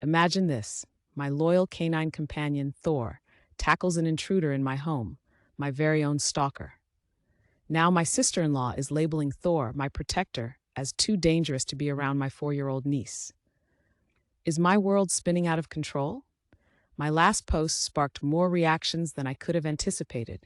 Imagine this: my loyal canine companion, Thor, tackles an intruder in my home, my very own stalker. Now, my sister in law is labeling Thor, my protector, as too dangerous to be around my 4-year-old niece. Is my world spinning out of control? My last post sparked more reactions than I could have anticipated.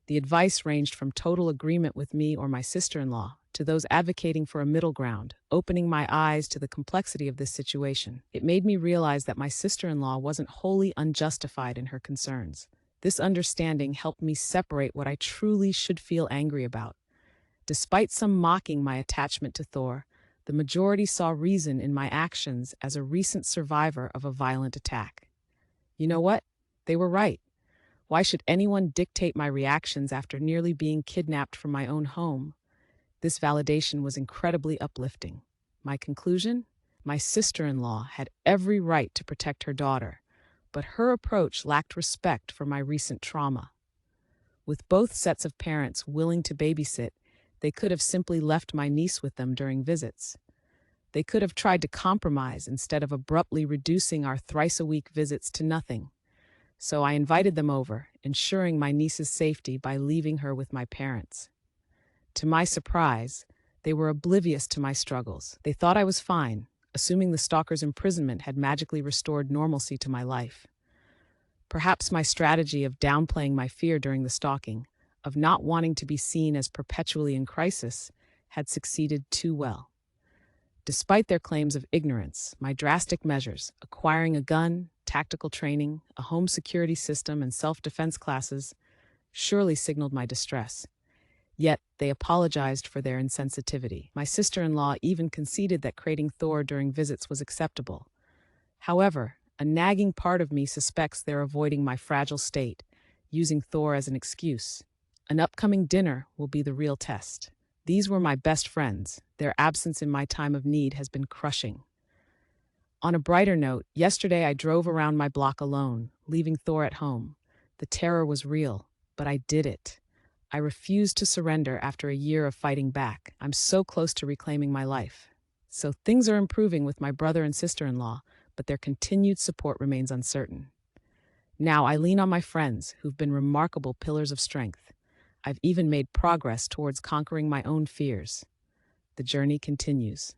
The advice ranged from total agreement with me or my sister in law to those advocating for a middle ground, opening my eyes to the complexity of this situation. It made me realize that my sister in law wasn't wholly unjustified in her concerns. This understanding helped me separate what I truly should feel angry about. Despite some mocking my attachment to Thor, the majority saw reason in my actions as a recent survivor of a violent attack. You know what? They were right. Why should anyone dictate my reactions after nearly being kidnapped from my own home? This validation was incredibly uplifting. My conclusion? My sister-in-law had every right to protect her daughter, but her approach lacked respect for my recent trauma. With both sets of parents willing to babysit, they could have simply left my niece with them during visits. They could have tried to compromise instead of abruptly reducing our thrice-a-week visits to nothing. So I invited them over, ensuring my niece's safety by leaving her with my parents. To my surprise, they were oblivious to my struggles. They thought I was fine, assuming the stalker's imprisonment had magically restored normalcy to my life. Perhaps my strategy of downplaying my fear during the stalking, of not wanting to be seen as perpetually in crisis, had succeeded too well. Despite their claims of ignorance, my drastic measures, acquiring a gun, tactical training, a home security system, and self-defense classes, surely signaled my distress. Yet, they apologized for their insensitivity. My sister-in-law even conceded that crating Thor during visits was acceptable. However, a nagging part of me suspects they're avoiding my fragile state, using Thor as an excuse. An upcoming dinner will be the real test. These were my best friends. Their absence in my time of need has been crushing. On a brighter note, yesterday I drove around my block alone, leaving Thor at home. The terror was real, but I did it. I refused to surrender after a year of fighting back. I'm so close to reclaiming my life. So things are improving with my brother and sister-in-law, but their continued support remains uncertain. Now I lean on my friends, who've been remarkable pillars of strength. I've even made progress towards conquering my own fears. The journey continues.